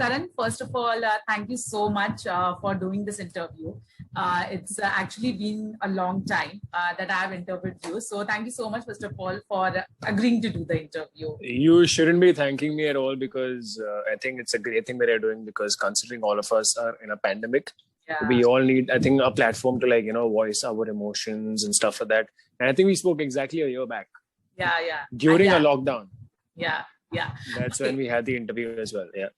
Karan, first of all, thank you so much for doing this interview. It's actually been a long time that I've interviewed you. So thank you so much, first of all, for agreeing to do the interview. You shouldn't be thanking me at all, because I think it's a great thing that you're doing, because considering all of us are in a pandemic, we all need, I think, a platform to voice our emotions and stuff like that. And I think we spoke exactly a year back. Yeah. During a lockdown. Yeah. That's when we had the interview as well. Yeah.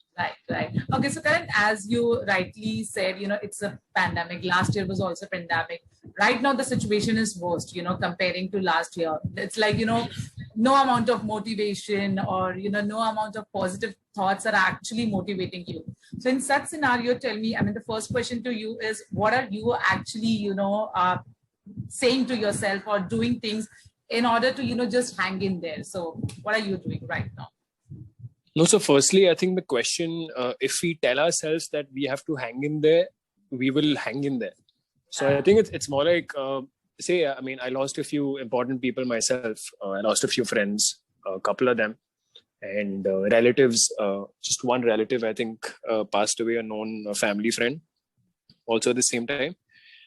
Right. Okay, so Karan, as you rightly said, it's a pandemic. Last year was also a pandemic. Right now, the situation is worst, comparing to last year. It's like, no amount of motivation or, no amount of positive thoughts are actually motivating you. So in such scenario, tell me, the first question to you is, what are you actually, saying to yourself or doing things in order to, just hang in there? So what are you doing right now? No, so firstly, I think the question, if we tell ourselves that we have to hang in there, we will hang in there. So I think it's more like, I lost a few important people myself. I lost a few friends, a couple of them, and relatives. Just one relative, I think, passed away, a known family friend, also at the same time.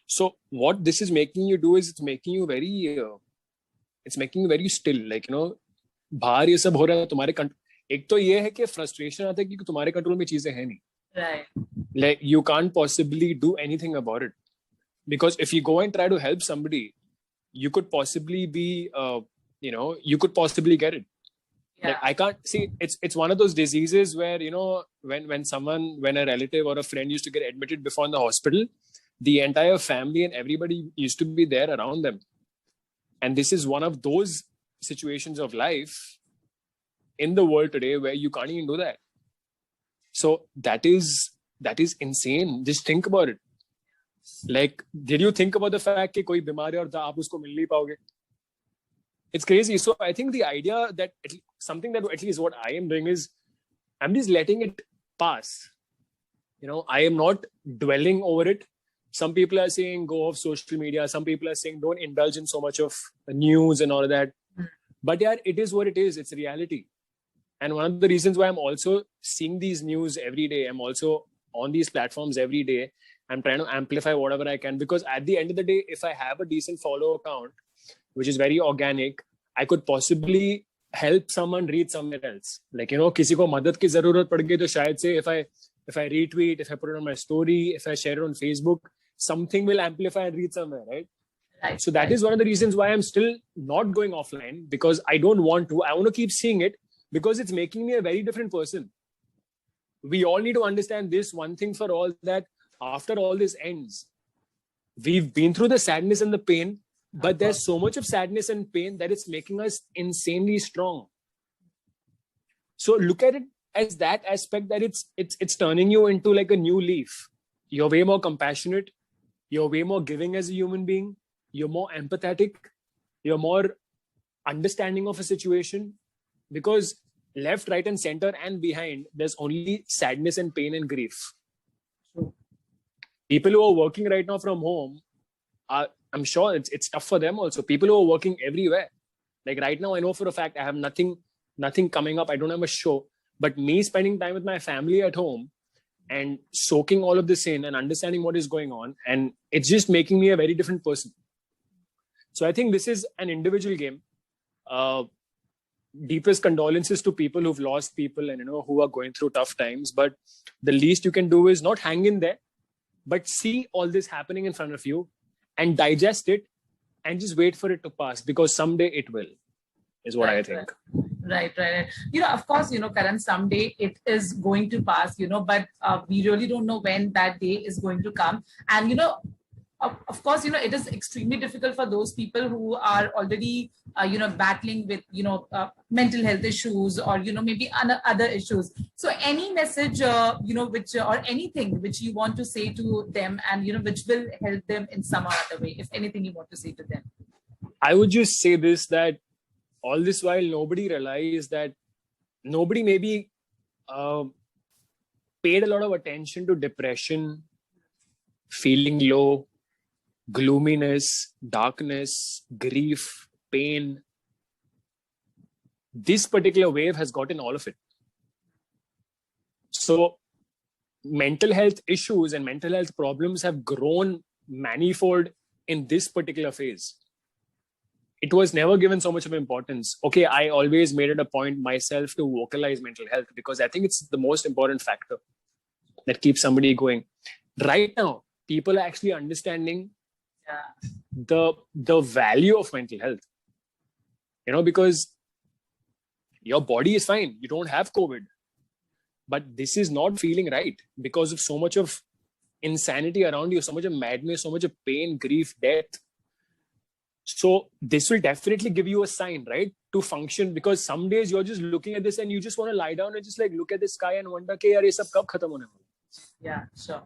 So what this is making you do is it's making you very still. बाहर ये सब हो रहा है तुम्हारे control. एक तो ये है कि फ्रस्ट्रेशन आता है कि तुम्हारे कंट्रोल में चीजें हैं नहीं. Right. Like you can't possibly do anything about it, because if you go and try to help somebody, you could possibly be, you could possibly get it. Yeah. Like I can't see. It's one of those diseases where when a relative or a friend used to get admitted before in the hospital, the entire family and everybody used to be there around them. And this is one of those situations of life in the world today where you can't even do that. So that is insane. Just think about it. Like, did you think about the fact that koi bimar hai aur aap usko mil nahi paoge? It's crazy. So I think the idea that something that at least what I am doing is I'm just letting it pass. I am not dwelling over it. Some people are saying go off social media. Some people are saying don't indulge in so much of news and all of that. But yeah, it is what it is. It's reality. And one of the reasons why I'm also seeing these news every day, I'm also on these platforms every day. I'm trying to amplify whatever I can, because at the end of the day, if I have a decent follow account, which is very organic, I could possibly help someone reach somewhere else. Like, किसी को मदद की जरूरत पड़ गई तो शायद से if I retweet, if I put it on my story, if I share it on Facebook, something will amplify and reach somewhere, right? Right. So that is one of the reasons why I'm still not going offline, because I don't want to. I want to keep seeing it because it's making me a very different person. We all need to understand this one thing for all, that after all this ends, we've been through the sadness and the pain, but there's so much of sadness and pain that it's making us insanely strong. So look at it as that aspect, that it's turning you into like a new leaf. You're way more compassionate. You're way more giving as a human being. You're more empathetic. You're more understanding of a situation, because left, right, and center and behind, there's only sadness and pain and grief. People who are working right now from home, I'm sure it's tough for them also. People who are working everywhere. Like right now, I know for a fact I have nothing coming up. I don't have a show. But me spending time with my family at home and soaking all of this in and understanding what is going on, and it's just making me a very different person. So I think this is an individual game. Deepest condolences to people who've lost people and who are going through tough times. But the least you can do is not hang in there, but see all this happening in front of you and digest it and just wait for it to pass, because someday it will, is what I think. Right. Of course, Karan, someday it is going to pass, but we really don't know when that day is going to come. And, of course, it is extremely difficult for those people who are already, battling with, mental health issues or, maybe other issues. So any message, which or anything which you want to say to them and, which will help them in some other way, if anything you want to say to them. I would just say this, that all this while nobody realized that nobody maybe paid a lot of attention to depression, feeling low, gloominess, darkness, grief, pain. This particular wave has gotten all of it. So mental health issues and mental health problems have grown manifold in this particular phase. It was never given so much of importance. Okay, I always made it a point myself to vocalize mental health because I think it's the most important factor that keeps somebody going. Right now, people are actually understanding the value of mental health. Because your body is fine. You don't have COVID. But this is not feeling right because of so much of insanity around you, so much of madness, so much of pain, grief, death. So this will definitely give you a sign, right, to function, because some days you're just looking at this and you just want to lie down and just like look at the sky and wonder, ke yaar, ye sab kab khatam hone wala? Yeah, sure.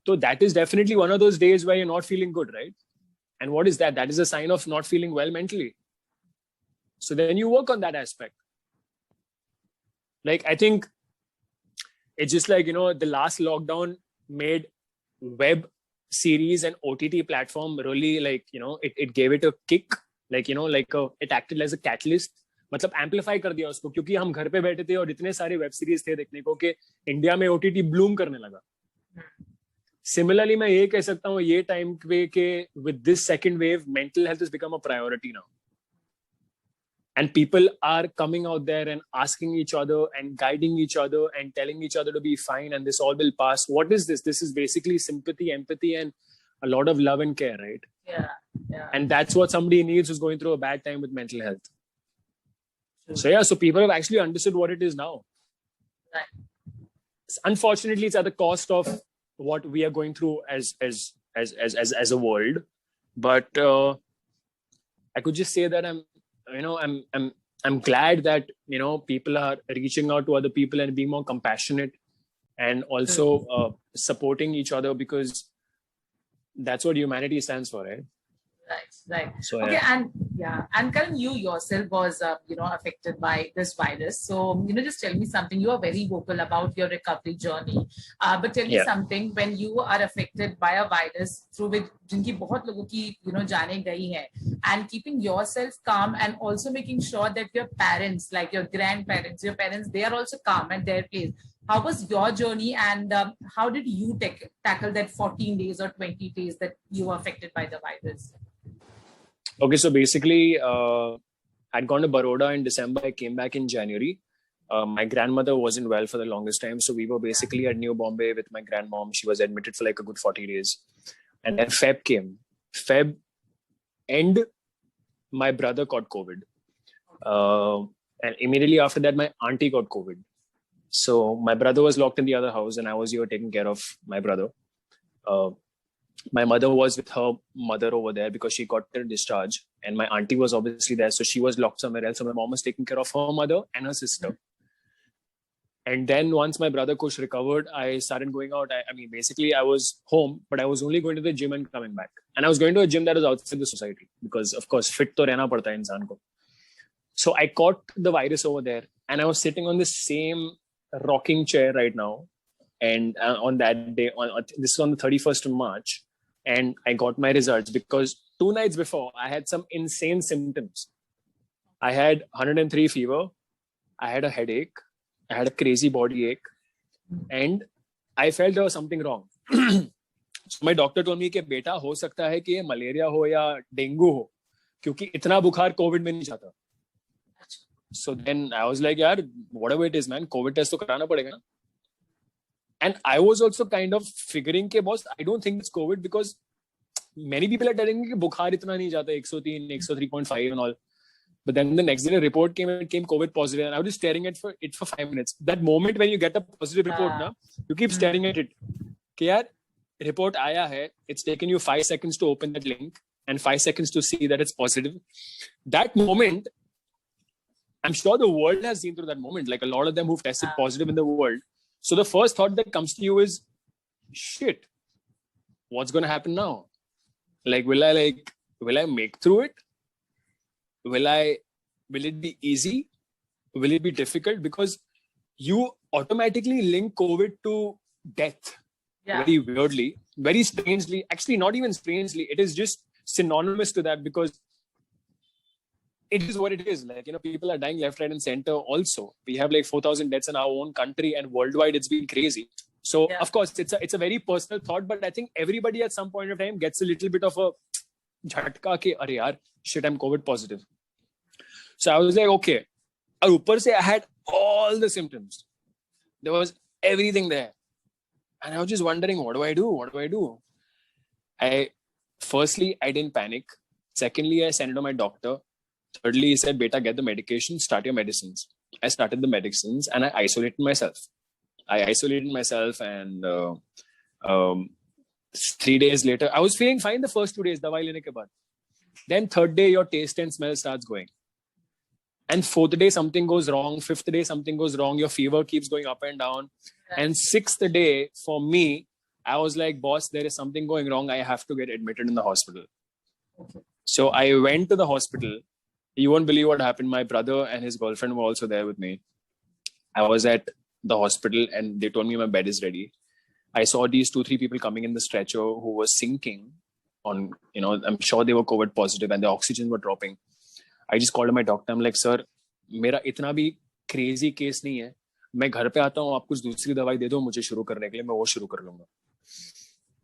So that is definitely one of those days where you're not feeling good, right? And what is that? That is a sign of not feeling well mentally. So then you work on that aspect. Like, I think it's just like, the last lockdown made web series and OTT platform really like, it gave it a kick, like, it acted as a catalyst. मतलब amplify कर दिया उसको, क्योंकि हम घर पे बैठे थे और इतने सारे वेब सीरीज थे देखने को कि इंडिया में OTT ब्लूम करने लगा. Similarly, मैं ये कह सकता हूँ ये टाइम पे कि with this second wave, mental health has become a priority now. And people are coming out there and asking each other and guiding each other and telling each other to be fine and this all will pass. What is this? This is basically sympathy, empathy, and a lot of love and care, right? Yeah. And that's what somebody needs who's going through a bad time with mental health. So people have actually understood what it is now. Right. Unfortunately, it's at the cost of what we are going through as a world. But I could just say that I'm glad that people are reaching out to other people and being more compassionate and also supporting each other, because that's what humanity stands for, right? Right. So, okay, and Karan, you yourself was affected by this virus. So just tell me something. You are very vocal about your recovery journey, but tell me something. When you are affected by a virus through which जिनकी बहुत लोगों की जाने गई है, and keeping yourself calm and also making sure that your parents, like your grandparents, your parents, they are also calm at their place. How was your journey, and how did you tackle that 14 days or 20 days that you were affected by the virus? Okay, so basically, I'd gone to Baroda in December. I came back in January. My grandmother wasn't well for the longest time. So we were basically at New Bombay with my grandmom. She was admitted for like a good 40 days. And then Feb came. Feb end, my brother caught COVID. And immediately after that, my auntie got COVID. So my brother was locked in the other house and I was here taking care of my brother. My mother was with her mother over there because she got her discharge, and my auntie was obviously there. So she was locked somewhere else. So my mom was taking care of her mother and her sister. And then once my brother Kush recovered, I started going out. I mean, basically I was home, but I was only going to the gym and coming back. And I was going to a gym that was outside the society because of course, fit to rehna padta hai insaan ko. So I caught the virus over there and I was sitting on the same rocking chair right now. And on that day, this is on the 31st of March. And I got my results because 2 nights before, I had some insane symptoms. I had 103 fever. I had a headache. I had a crazy body ache. And I felt there was something wrong. So my doctor told me कि बेटा हो सकता है कि ये malaria हो या dengue हो, क्योंकि इतना बुखार कोविड में नहीं जाता. So then I was like, यार, whatever it is, man, COVID test तो कराना पड़ेगा ना. And I was also kind of figuring कि boss, I don't think it's COVID because many people are telling me कि बुखार इतना नहीं जाता, 103, 103.5 and all. But then the next day the report came and it came COVID positive, and I was just staring at it for 5 minutes. That moment when you get a positive report, na, you keep staring at it. कि यार, report आया है, it's taken you 5 seconds to open that link and 5 seconds to see that it's positive. That moment, I'm sure the world has seen through that moment. Like a lot of them who've tested positive in the world. So the first thought that comes to you is, shit, what's going to happen now? Like, will I make through it? Will it be easy? Will it be difficult? Because you automatically link COVID to death. Yeah. Very weirdly, very strangely, actually not even strangely, it is just synonymous to that because it is what it is. Like, people are dying left, right, and center also. We have like 4,000 deaths in our own country and worldwide it's been crazy. So of course it's a very personal thought, but I think everybody at some point of time gets a little bit of a jhatka ke arey yaar, shit, I'm COVID positive. So I was like, okay. And upar se I had all the symptoms. There was everything there. And I was just wondering, what do I do? Firstly, I didn't panic. Secondly, I sent it to my doctor. Thirdly, he said, beta, get the medication, start your medicines. I started the medicines and I isolated myself. And 3 days later, I was feeling fine the first 2 days, dawai lene ke baad. Then third day, your taste and smell starts going. And fourth day, something goes wrong. Fifth day, something goes wrong. Your fever keeps going up and down. And sixth day, for me, I was like, boss, there is something going wrong. I have to get admitted in the hospital. So I went to the hospital. You won't believe what happened. My brother and his girlfriend were also there with me. I was at the hospital and they told me my bed is ready. I saw these 2-3 people coming in the stretcher who were sinking on, I'm sure they were COVID positive and the oxygen were dropping. I just called my doctor. I'm like, sir, मेरा इतना भी crazy case नहीं है. मैं घर पे आता हूँ, आप कुछ दूसरी दवाई दे दो मुझे शुरू करने के लिए, मैं वो शुरू कर लूँगा.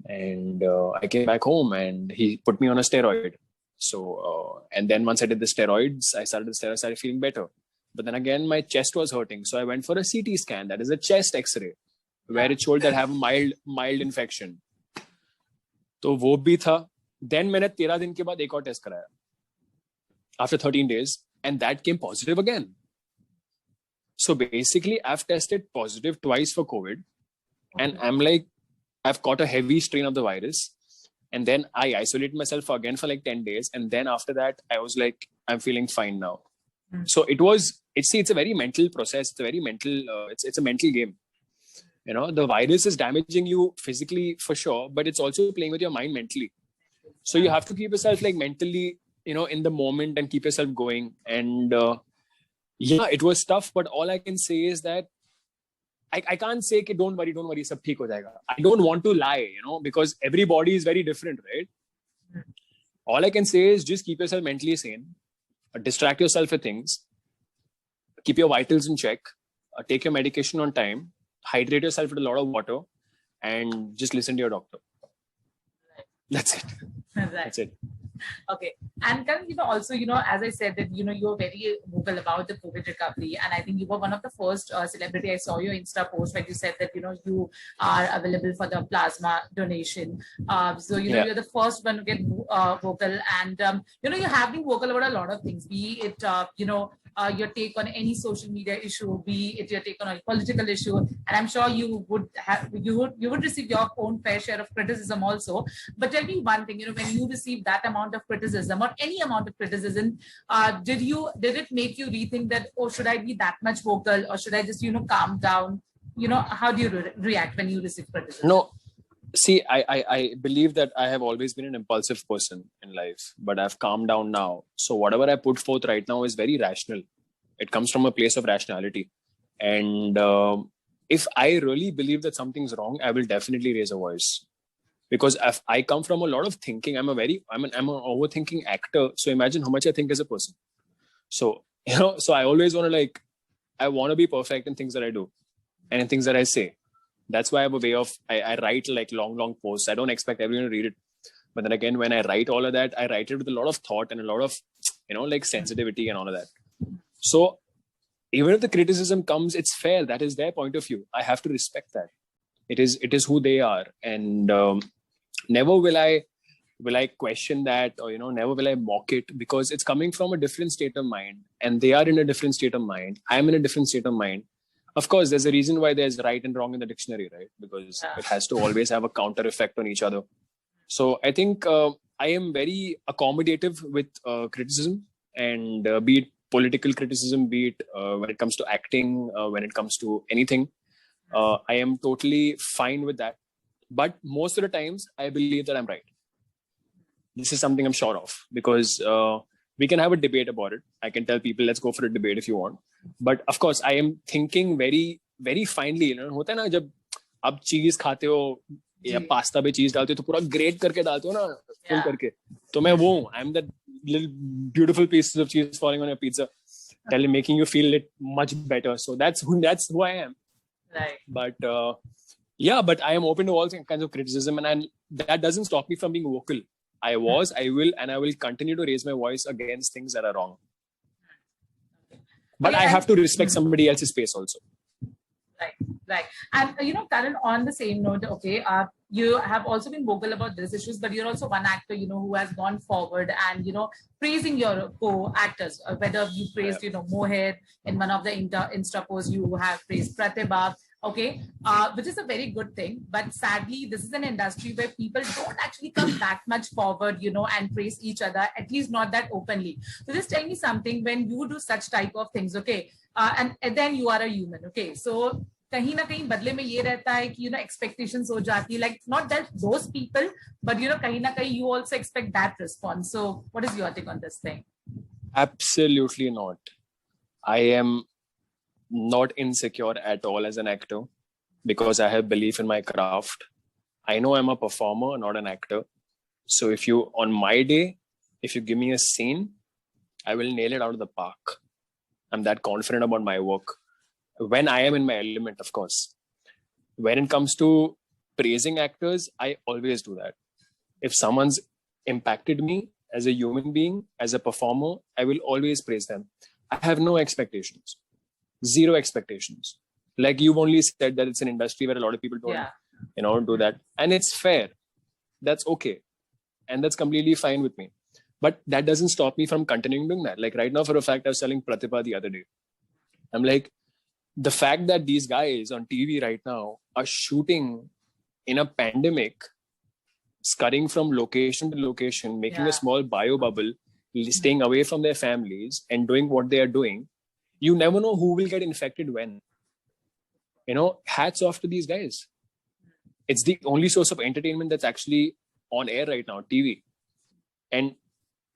And I came back home and he put me on a steroid. So, and then once I did the steroids, I started feeling better. But then again, my chest was hurting. So I went for a CT scan. That is a chest X-ray, where it showed that I have a mild infection. So वो भी था. Then मैंने 13 दिन के बाद एक और test कराया. After 13 days, and that came positive again. So basically, I've tested positive twice for COVID, and I'm like, I've caught a heavy strain of the virus. And then I isolated myself again for like 10 days. And then after that, I was like, I'm feeling fine now. So it's a very mental process. It's a very mental, it's a mental game. The virus is damaging you physically for sure, but it's also playing with your mind mentally. So you have to keep yourself like mentally, in the moment and keep yourself going. And it was tough, but all I can say is that I can't say कि don't worry, सब ठीक हो जाएगा. I don't want to lie, because every body is very different, right? All I can say is just keep yourself mentally sane, distract yourself with things, keep your vitals in check, take your medication on time, hydrate yourself with a lot of water, and just listen to your doctor. That's it. That's it. Okay. And Karan, also, as I said that, you're very vocal about the COVID recovery. And I think you were one of the first celebrity. I saw your Insta post where you said that, you are available for the plasma donation. So, you're the first one to get vocal. And, you have been vocal about a lot of things, be it, your take on any social media issue, be it your take on a political issue. And I'm sure you would receive your own fair share of criticism also. But tell me one thing, when you receive that amount of criticism or any amount of criticism, did it make you rethink that, oh, should I be that much vocal or should I just, calm down? How do you react when you receive criticism? No. See, I believe that I have always been an impulsive person in life, but I've calmed down now. So whatever I put forth right now is very rational. It comes from a place of rationality. And if I really believe that something's wrong, I will definitely raise a voice. Because I come from a lot of thinking. I'm an overthinking actor. So imagine how much I think as a person. So, so I always want to I want to be perfect in things that I do and in things that I say. That's why I have a way of, I write long posts. I don't expect everyone to read it. But then again, when I write all of that, I write it with a lot of thought and a lot of, sensitivity and all of that. So even if the criticism comes, it's fair. That is their point of view. I have to respect that. It is who they are. And never will I question that or, never will I mock it because it's coming from a different state of mind and they are in a different state of mind. I'm in a different state of mind. Of course, there's a reason why there's right and wrong in the dictionary, right? Because it has to always have a counter effect on each other. So I think I am very accommodative with criticism and be it political criticism, be it when it comes to acting, when it comes to anything. I am totally fine with that. But most of the times, I believe that I'm right. This is something I'm sure of because we can have a debate about it. I can tell people, let's go for a debate if you want. But of course, I am thinking very, very finely. होता है ना जब आप चीज खाते हो या pasta पे चीज डालते हो तो पूरा ग्रेट करके डालते हो ना फुल करके तो मैं वो हूँ. I'm that little beautiful pieces of cheese falling on your pizza, making you feel it much better. So that's who I am. Right. But Yeah, but I am open to all kinds of criticism, and that doesn't stop me from being vocal. I will, and I will continue to raise my voice against things that are wrong. But Okay, I have to respect somebody else's space also. Right. And, Karan, on the same note, okay, you have also been vocal about these issues, but you're also one actor, who has gone forward and, praising your co-actors, whether you praised, Mohit in one of the Insta posts, you have praised Pratibha, okay, which is a very good thing. But sadly, this is an industry where people don't actually come that much forward, and praise each other, at least not that openly. So just tell me something when you do such type of things, okay, and then you are a human, okay, so कहीं ना कहीं बदले में ये रहता है कि expectations हो जाती है, like not that those people, but कहीं ना कहीं you also expect that response. So what is your take on this thing? Absolutely not. I am not insecure at all as an actor because I have belief in my craft. I know I'm a performer, not an actor. So on my day, if you give me a scene, I will nail it out of the park. I'm that confident about my work. When I am in my element, of course. When it comes to praising actors, I always do that. If someone's impacted me as a human being, as a performer, I will always praise them. I have no expectations. Zero expectations. Like you've only said that it's an industry where a lot of people don't, do that. And it's fair. That's okay. And that's completely fine with me. But that doesn't stop me from continuing doing that. Like right now, for a fact, I was telling Pratibha the other day. I'm like, the fact that these guys on TV right now are shooting in a pandemic, scurrying from location to location, making a small bio bubble, staying away from their families and doing what they are doing, you never know who will get infected when. Hats off to these guys. It's the only source of entertainment that's actually on air right now, TV. And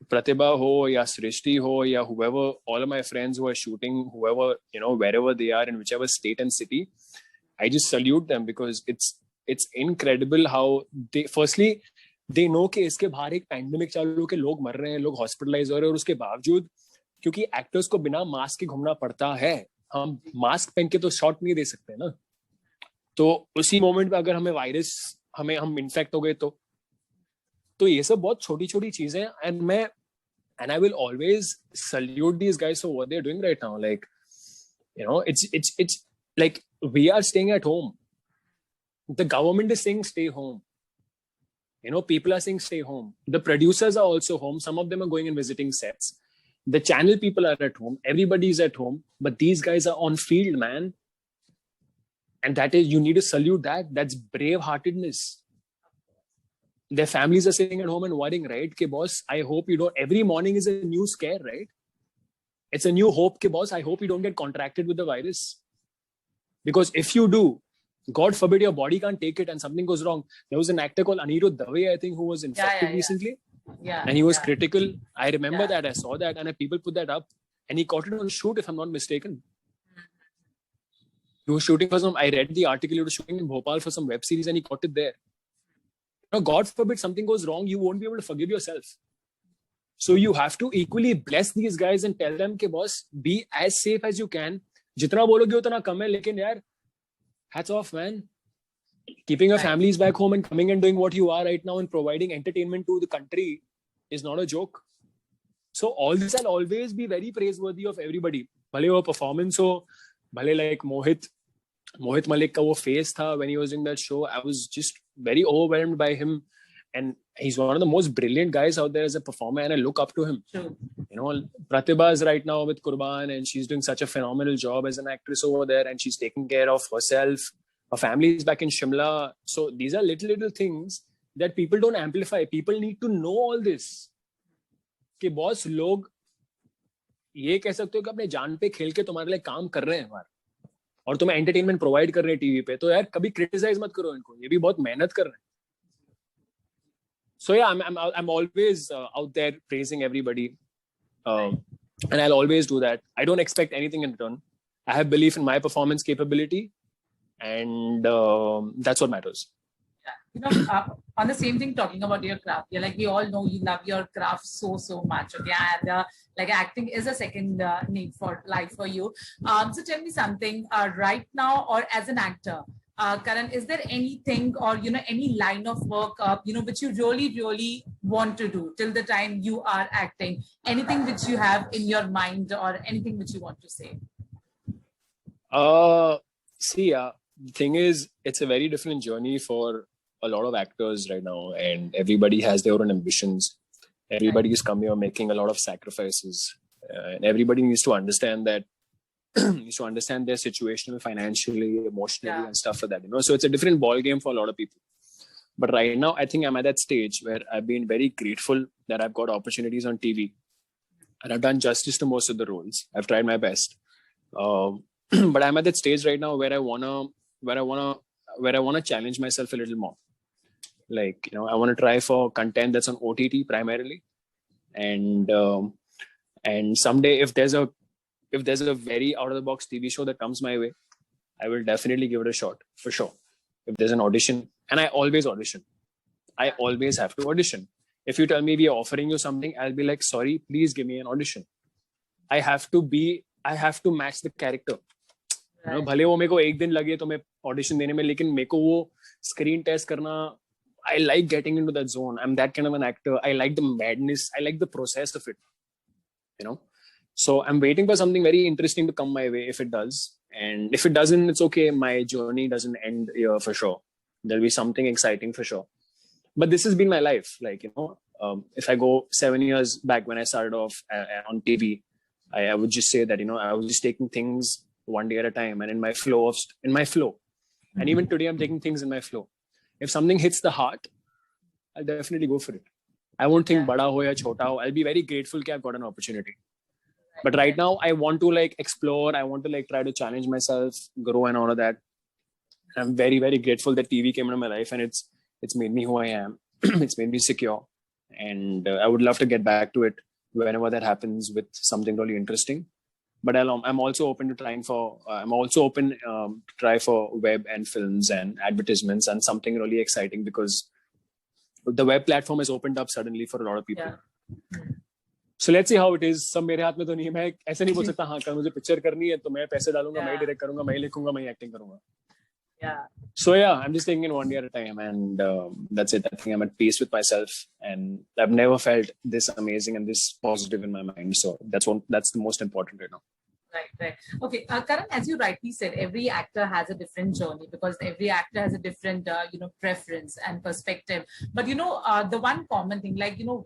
Pratibha ho, ya Srishti ho, ya whoever, all of my friends who are shooting, whoever, wherever they are in whichever state and city, I just salute them because it's incredible how they know कि इसके बाहर एक pandemic चालू हो के लोग मर रहे हैं, लोग hospitalized हो रहे हैं और उसके बावजूद क्योंकि actors को बिना mask के घूमना पड़ता है, हम mask पहन के तो shot नहीं दे सकते ना, तो उसी moment पे अगर हमें virus हम infect हो गए तो ये सब बहुत छोटी-छोटी चीजें हैं and I will always salute these guys for what they're doing right now. Like, it's like we are staying at home. The government is saying stay home. People are saying stay home. The producers are also home. Some of them are going and visiting sets. The channel people are at home. Everybody's at home. But these guys are on field, man. And that is, you need to salute that. That's brave-heartedness. Their families are sitting at home and worrying, right? Ke boss, I hope you don't. Every morning is a new scare, right? It's a new hope, ke boss. I hope you don't get contracted with the virus. Because if you do, God forbid your body can't take it and something goes wrong. There was an actor called Anirudh Dave, I think, who was infected recently. Yeah. And he was critical. I remember that. I saw that. And people put that up. And he caught it on shoot, if I'm not mistaken. He was shooting for I read the article, he was shooting in Bhopal for some web series and he caught it there. God forbid something goes wrong, you won't be able to forgive yourself. So you have to equally bless these guys and tell them, ke boss, be as safe as you can. Jitna bologe utna kam hai, lekin yaar, hats off, man. Keeping your families back home and coming and doing what you are right now and providing entertainment to the country is not a joke. So all this will always be very praiseworthy of everybody. Bhale wo performance ho, bhale like Mohit Malik ka wo face tha when he was doing that show. I was just very overwhelmed by him. And he's one of the most brilliant guys out there as a performer and I look up to him. Sure. Pratibha is right now with Kurban and she's doing such a phenomenal job as an actress over there and she's taking care of herself. Her family is back in Shimla. So these are little things that people don't amplify. People need to know all this. कि boss लोग ये कह सकते हो कि अपने जान पे खेल के तुम्हारे लिए काम कर रहे हैं और तुम्हें एंटरटेनमेंट प्रोवाइड कर रहे हैं टीवी पे, तो यार कभी क्रिटिसाइज मत करो इनको, ये भी बहुत मेहनत कर रहे हैं. So yeah, I'm always out there praising everybody, and I'll always do that. I don't expect anything in return. I have belief in my performance capability, and that's what matters. On the same thing, talking about your craft, we all know you love your craft so much, okay, and acting is a second need for life for you. So tell me something right now, or as an actor, Karan, is there anything or, any line of work, which you really, really want to do till the time you are acting? Anything which you have in your mind or anything which you want to say? See, the thing is, it's a very different journey for a lot of actors right now, and everybody has their own ambitions. Everybody is coming here making a lot of sacrifices, and everybody needs to understand that needs to understand their situation financially, emotionally, and stuff like that. So it's a different ball game for a lot of people. But right now, I think I'm at that stage where I've been very grateful that I've got opportunities on TV, and I've done justice to most of the roles. I've tried my best. But I'm at that stage right now where I wanna challenge myself a little more. Like, I want to try for content that's on OTT primarily, and someday if there's a very out of the box TV show that comes my way, I will definitely give it a shot for sure. If there's an audition, and I always audition, I always have to audition. If you tell me we are offering you something, I'll be like, sorry, please give me an audition. I have to match the character. भले वो मेरे को एक दिन लगे तो मैं audition देने में, लेकिन मेरे को वो स्क्रीन टेस्ट करना, I like getting into that zone. I'm that kind of an actor. I like the madness. I like the process of it. So I'm waiting for something very interesting to come my way if it does. And if it doesn't, it's okay. My journey doesn't end here for sure. There'll be something exciting for sure. But this has been my life. Like, if I go 7 years back when I started off on TV, I would just say that, I was just taking things one day at a time and in my flow. And even today, I'm taking things in my flow. If something hits the heart, I'll definitely go for it. I won't think bada ho ya chota ho. I'll be very grateful that I've got an opportunity. But right now, I want to explore. I want to try to challenge myself, grow and all of that. I'm very, very grateful that TV came into my life, and it's made me who I am. It's made me secure. And I would love to get back to it whenever that happens with something really interesting. But I'm also open to trying for. I'm also open to try for web and films and advertisements and something really exciting, because the web platform has opened up suddenly for a lot of people. Yeah. So let's see how it is. सब मेरे हाथ में तो नहीं है. मैं ऐसे नहीं बोल सकता हाँ कर मुझे पिक्चर करनी है तो मैं पैसे डालूंगा, मैं डायरेक्ट करूंगा, मैं लिखूंगा, मैं एक्टिंग करूंगा. Yeah. So yeah, I'm just taking it one day at a time, and that's it. I think I'm at peace with myself, and I've never felt this amazing and this positive in my mind. So that's the most important right now. Right. Okay, Karan, as you rightly said, every actor has a different journey because every actor has a different, preference and perspective. But the one common thing,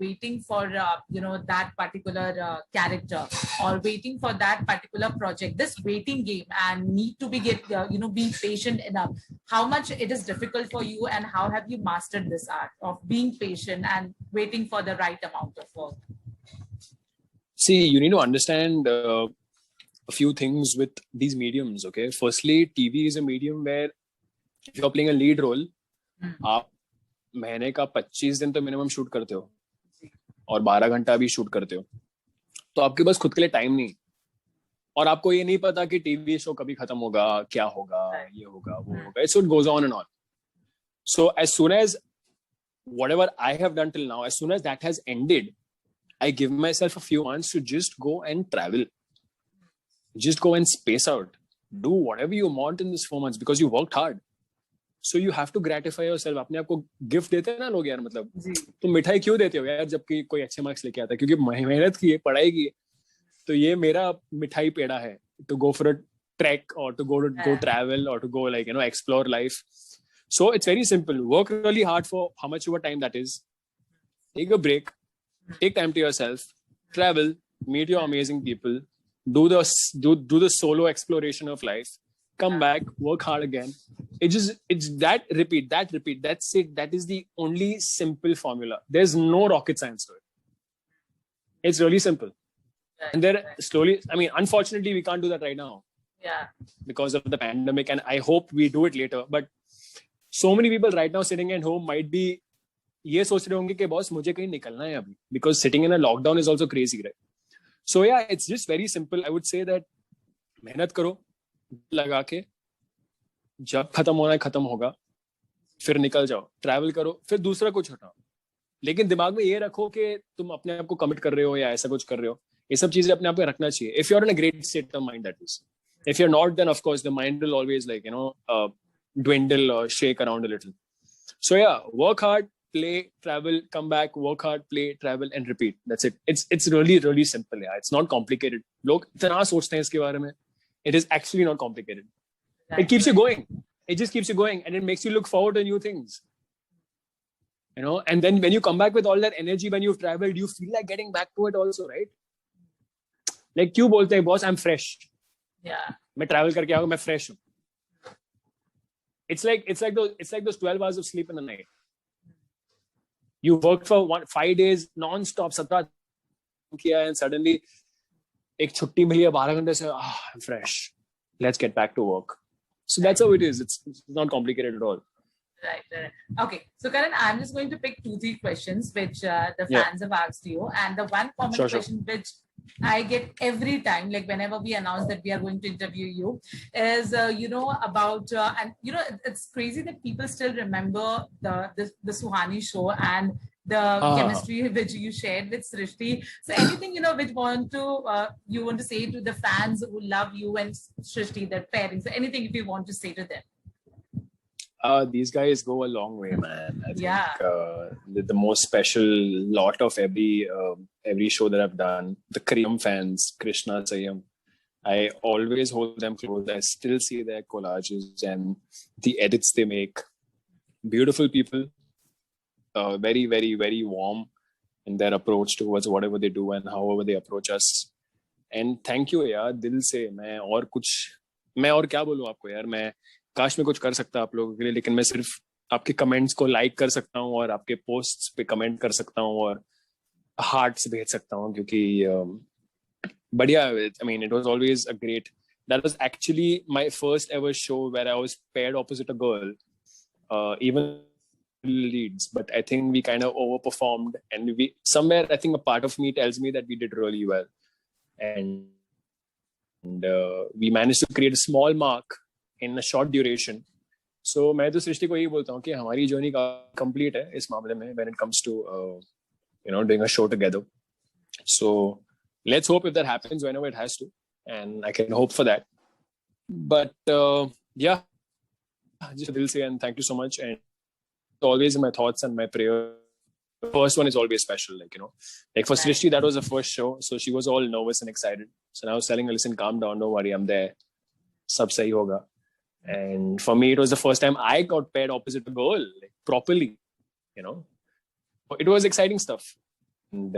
waiting for that particular character or waiting for that particular project, this waiting game and need to be be patient enough. How much it is difficult for you, and how have you mastered this art of being patient and waiting for the right amount of work? See, you need to understand a few things with these mediums. Okay, firstly, TV is a medium where if you're playing a lead role, आप महीने का 25 दिन तो minimum shoot करते हो और 12 घंटा भी शूट करते हो, तो आपके पास खुद के लिए टाइम नहीं, और आपको ये नहीं पता कि टीवी शो कभी खत्म होगा, क्या होगा, ये होगा, वो होगा. So it goes on and on. So as soon as whatever I have done till now, as soon as that has ended, I give myself a few months to just go and travel. Just go and space out. Do whatever you want in this 4 months because you worked hard. So you have to gratify yourself. अपने आप को gift देते हैं ना लोग यार, मतलब तुम मिठाई क्यों देते हो यार जबकि कोई अच्छे मार्क्स लेके आता है, क्योंकि मेहनत की है, पढ़ाई की है. तो ये मेरा मिठाई पेड़ा है, to go for a trek or to go travel or to go explore life. So it's very simple. Work really hard for how much of a time that is. Take a break. Take time to yourself. Travel. Meet your amazing people. Do the solo exploration of life. Come back, work hard again. It's that repeat. That's it. That is the only simple formula. There's no rocket science to it. It's really simple. And unfortunately, we can't do that right now. Yeah. Because of the pandemic, and I hope we do it later. But so many people right now sitting at home might be ये सोच रहे होंगे कि boss मुझे कहीं निकलना है अभी, because sitting in a lockdown is also crazy, right? So yeah, it's just very simple. I would say that मेहनत करो, लगा के, जब खत्म होना है खत्म होगा, फिर निकल जाओ, ट्रैवल करो, फिर दूसरा कुछ हटाओ. लेकिन दिमाग में ये रखो कि तुम अपने आप को कमिट कर रहे हो या ऐसा कुछ कर रहे हो. ये सब चीजें अपने आप पे रखना चाहिए. If you're in a great state of mind, that is. If you're not, then of course the mind will always dwindle or shake around a little. So yeah, work hard, play, travel, come back, work hard, play, travel, and repeat. That's it. It's really, really simple. Yeah, it's not complicated. लोग इतना सोचते हैं इसके बारे में. It is actually not complicated. It keeps you going. It just keeps you going, and it makes you look forward to new things. You know, and then when you come back with all that energy when you've traveled, you feel like getting back to it also, right? Like क्यों बोलते हैं boss, I'm fresh. Yeah. मैं travel करके आऊँ, मैं fresh हूँ. It's like those 12 hours of sleep in the night. You worked for 5 days non-stop, 17 किया, and suddenly एक छुट्टी मिली है 12 घंटे से, I'm fresh. Let's get back to work. So that's how it is. It's not complicated at all. Right. Okay. So Karan, I'm just going to pick 2-3 questions which the fans have asked you, and the one common question which I get every time, like whenever we announce that we are going to interview you, is about and it's crazy that people still remember the Suhani show and the chemistry which you shared with Srishti. So anything which you want to say to the fans who love you and Srishti, their parents, anything if you want to say to them. These guys go a long way, man. I think the most special lot of every show that I've done, the Kriyam fans, Krishna, Sayam, I always hold them close. I still see their collages and the edits they make. Beautiful people, very, very, very warm in their approach towards whatever they do and however they approach us. And thank you, यार, दिल से. मैं और क्या बोलूँ आपको यार, मैं काश में कुछ कर सकता आप लोगों के लिए, लेकिन मैं सिर्फ आपके कमेंट्स को लाइक कर सकता हूँ और आपके पोस्ट्स पे कमेंट कर सकता हूँ और हार्ट्स भेज सकता हूँ, क्योंकि बढ़िया. I mean, it was always a great. That was actually my first ever show where I was paired opposite a girl, even leads. But I think we kind of overperformed, and I think a part of me tells me that we did really well, and we managed to create a small mark in a short duration. So मैं तो सृष्टि को यही बोलता हूँ कि हमारी journey का complete है इस मामले में when it comes to doing a show together. So let's hope if that happens whenever it has to, and I can hope for that. But yeah, just दिल से, and thank you so much, and always in my thoughts and my prayer. The first one is always special, like for Srishti, that was the first show, so she was all nervous and excited. So now I was telling her, listen, calm down, don't worry, I'm there, sab sahi hoga. And for me, it was the first time I got paired opposite a girl, like, properly, It was exciting stuff, and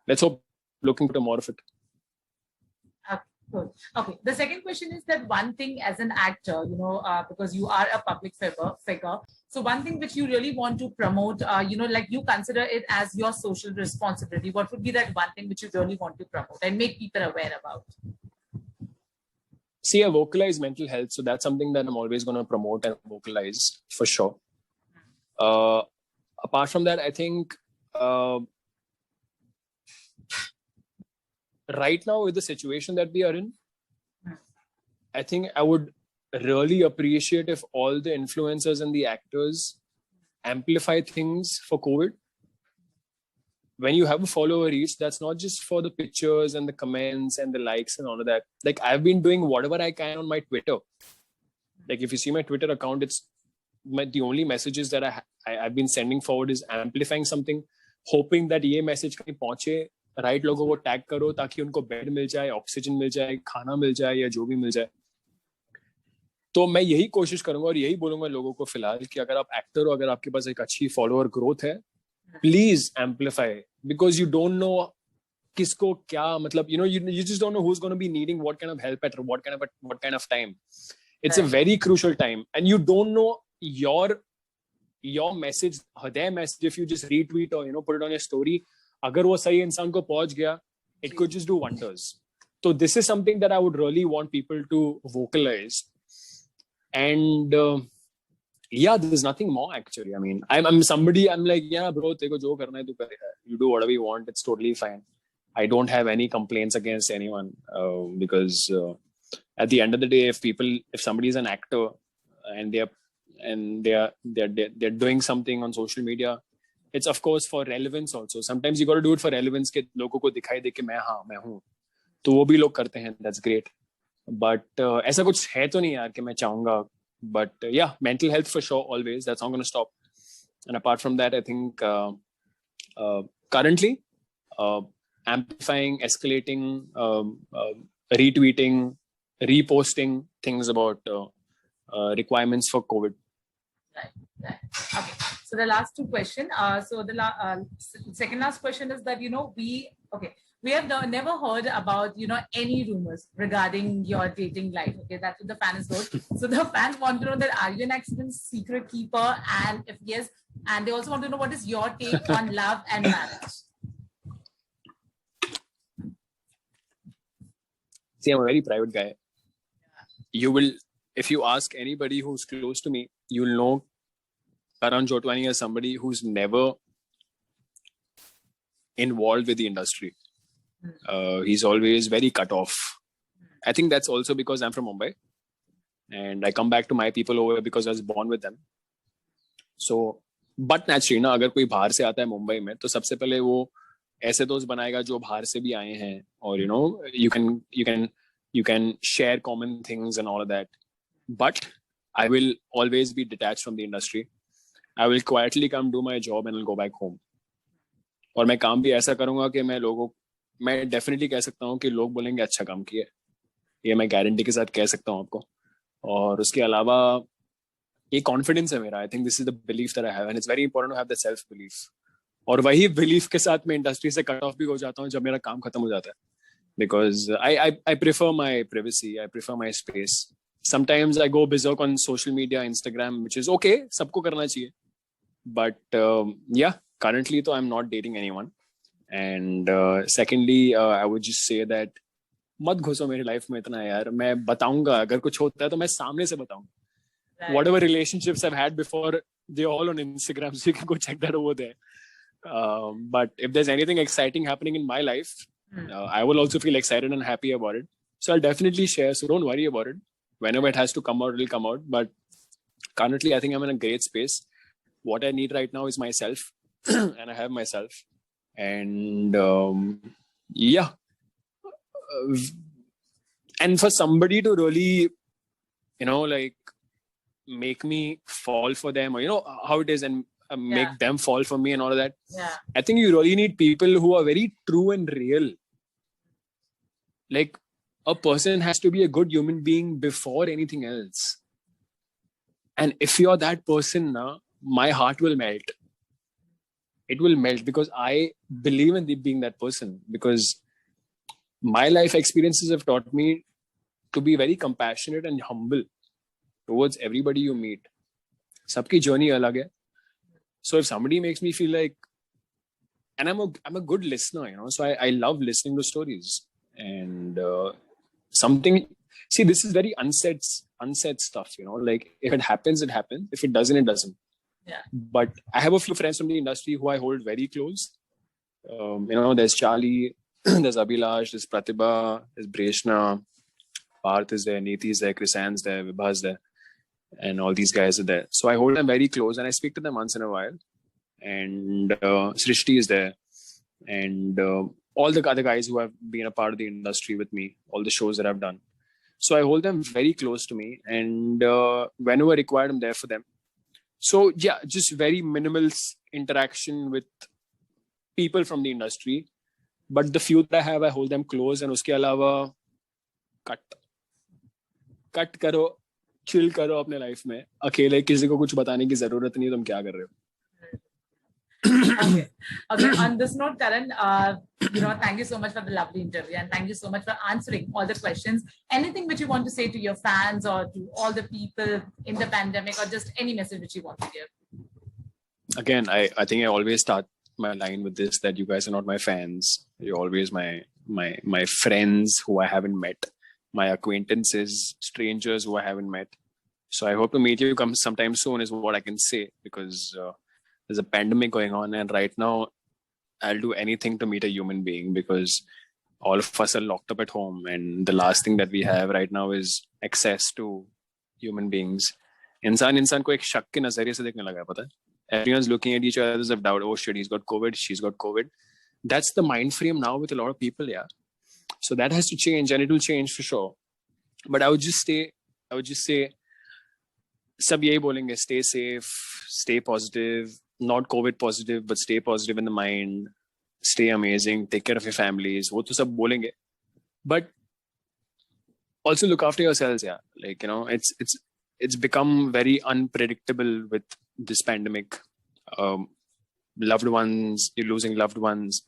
let's hope looking to more of it. Okay. The second question is that one thing as an actor, because you are a public figure. So one thing which you really want to promote, like you consider it as your social responsibility. What would be that one thing which you really want to promote and make people aware about? See, I vocalize mental health, so that's something that I'm always going to promote and vocalize for sure. Apart from that, I think right now with the situation that we are in, I think I would really appreciate if all the influencers and the actors amplify things for COVID. When you have a follower reach, that's not just for the pictures and the comments and the likes and all of that. Like, I've been doing whatever I can on my Twitter. Like, if you see my Twitter account, it's the only messages that I've been sending forward is amplifying something, hoping that ये message कहीं पहुंचे, right लोगों को tag करो ताकि उनको bed मिल जाए, oxygen मिल जाए, खाना मिल जाए या जो भी मिल जाए. तो मैं यही कोशिश करूंगा और यही बोलूंगा लोगों को फिलहाल कि अगर आप एक्टर हो, अगर आपके पास एक अच्छी फॉलोअर ग्रोथ है, please amplify, because you don't know किसको क्या, मतलब you just don't know who's going to be needing what kind of help at what kind of time. It's a very crucial time, and you don't know your message, their message, if you just retweet or put it on your story, अगर वो सही इंसान को पहुंच गया, it could just do wonders. So this is something that I would really want people to vocalize. And yeah, there's nothing more actually. I mean, I'm like, yeah, bro, teko jo karna hai tu kare. You do whatever you want. It's totally fine. I don't have any complaints against anyone because at the end of the day, if somebody is an actor and they're doing something on social media, it's of course for relevance also. Sometimes you got to do it for relevance के लोगों को दिखाई दे कि मैं हूँ, तो वो भी लोग करते हैं. That's great. But ऐसा कुछ है तो नहीं यार कि मैं चाहूँगा But yeah, mental health for sure, always. That's not going to stop. And apart from that, I think currently amplifying, escalating, retweeting, reposting things about requirements for COVID. Right. Okay. So the last two questions. So the second last question is that, we have never heard about, any rumors regarding your dating life. Okay, that's what the fan is told. So the fans want to know that, are you an accident secret keeper? And if yes, and they also want to know what is your take on love and marriage? See, I'm a very private guy. You will, if you ask anybody who's close to me, you'll know Karan Jotwani as somebody who's never involved with the industry. He's always very cut off. I think that's also because I'm from Mumbai and I come back to my people over because I was born with them. So, but naturally, ना अगर कोई बाहर से आता है मुंबई में, तो सबसे पहले वो ऐसे दोस्त बनाएगा जो बाहर से भी आए हैं, और you can share common things and all of that. But I will always be detached from the industry. I will quietly come do my job and I'll go back home. और मैं काम भी ऐसा करूंगा कि मैं डेफिनेटली कह सकता हूँ कि लोग बोलेंगे अच्छा काम किया, ये मैं गारंटी के साथ कह सकता हूँ आपको. और उसके अलावा ये कॉन्फिडेंस है मेरा. I think this is the belief that I have and it's very important to have the self belief. और वही बिलीफ के साथ मैं इंडस्ट्री से कट ऑफ भी हो जाता हूँ जब मेरा काम खत्म हो जाता है, because I prefer my privacy, I prefer my space. Sometimes I go berserk on social media, Instagram, which is okay, सबको करना चाहिए. बट या currently तो I am not dating anyone. And secondly, I would just say that मत घुसो मेरी life में इतना यार. मैं बताऊंगा अगर कुछ होता है तो मैं सामने से बताऊंगा. Whatever relationships I've had before, they're all on Instagram, so you can go check that over there. But if there's anything exciting happening in my life, I will also feel excited and happy about it. So I'll definitely share. So don't worry about it. Whenever it has to come out, it'll come out. But currently, I think I'm in a great space. What I need right now is myself, and I have myself. And yeah, and for somebody to really, like make me fall for them, or how it is, and make them fall for me and all of that. Yeah, I think you really need people who are very true and real. Like, a person has to be a good human being before anything else. And if you're that person, my heart will melt. It will melt because I believe in being that person, because my life experiences have taught me to be very compassionate and humble towards everybody you meet. Sabki journey alag hai. So if somebody makes me feel like, and I'm a good listener, so I love listening to stories and something. See, this is very unsaid stuff, like if it happens, it happens. If it doesn't, it doesn't. Yeah. But I have a few friends from the industry who I hold very close. There's Charlie, there's Abhilash, there's Pratibha, there's Breshna, Parth is there, Neeti is there, Krisan's there, Vibha's there, and all these guys are there. So I hold them very close and I speak to them once in a while. And Srishti is there, and all the other guys who have been a part of the industry with me, all the shows that I've done. So I hold them very close to me, and whenever required, I'm there for them. So yeah, just very minimal interaction with people from the industry. But the few that I have, I hold them close. And uske alawa, cut karo, chill karo apne life mein. Akele kisi ko kuch batane ki zarurat nahi, tum kya kar rahe ho? Okay. On this note, Karan, thank you so much for the lovely interview, and thank you so much for answering all the questions. Anything which you want to say to your fans or to all the people in the pandemic, or just any message which you want to give? Again, I think I always start my line with this, that you guys are not my fans. You're always my friends who I haven't met, my acquaintances, strangers who I haven't met. So I hope to meet you sometime soon is what I can say, because there's a pandemic going on, and right now I'll do anything to meet a human being, because all of us are locked up at home, and the last thing that we have right now is access to human beings. इंसान को एक शक के नजरिए से देखने लगा है, पता है? Everyone's looking at each other as if doubt, oh shit, he's got COVID, she's got COVID. That's the mind frame now with a lot of people, yeah. So that has to change, and it will change for sure. But I would just say, सब यही बोलेंगे, stay safe, stay positive, not COVID positive, but stay positive in the mind, stay amazing, take care of your families. वो तो सब बोलेंगे, but also look after yourselves. Yeah, like, you know, it's become very unpredictable with this pandemic. Loved ones, you're losing loved ones.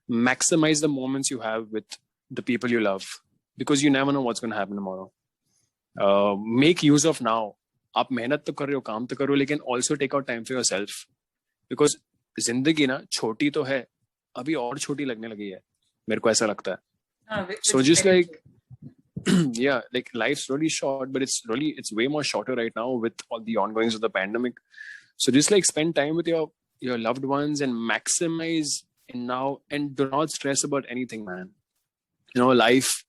Maximize the moments you have with the people you love, because you never know what's going to happen tomorrow. Make use of now. आप मेहनत तो कर रहे हो, काम तो कर रहे हो, लेकिन also take out time for yourself, because जिंदगी ना छोटी तो है, अभी और छोटी लगने लगी है, मेरे को ऐसा लगता है. So just like yeah, like life's really short, but it's way more shorter right now with all the ongoings of the pandemic. So just like spend time with your loved ones and maximize in now, and do not stress about anything, man. You know, life,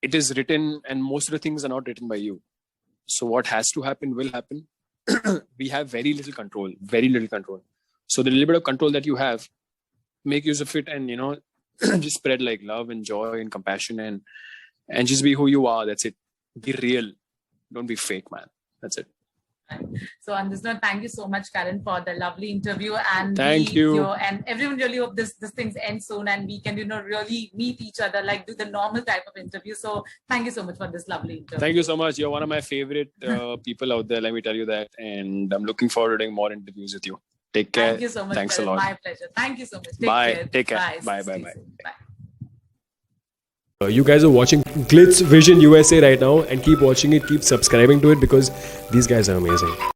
it is written, and most of the things are not written by you. So what has to happen will happen. We have very little control. So the little bit of control that you have, make use of it, and, you know, just spread like love and joy and compassion, and just be who you are. That's it. Be real. Don't be fake, man. That's it. So on this note, thank you so much, Karan, for the lovely interview, and thank you. And everyone really hope this things end soon, and we can, you know, really meet each other, like do the normal type of interview. So thank you so much for this lovely interview. Thank you so much. You're one of my favorite people out there. Let me tell you that, and I'm looking forward to doing more interviews with you. Take care. Thank you so much. Thanks Karan. a lot. My pleasure. Thank you so much. Bye. Take care. Bye. Bye. You guys are watching GlitzVisionUSA right now, and keep watching it, keep subscribing to it, because these guys are amazing.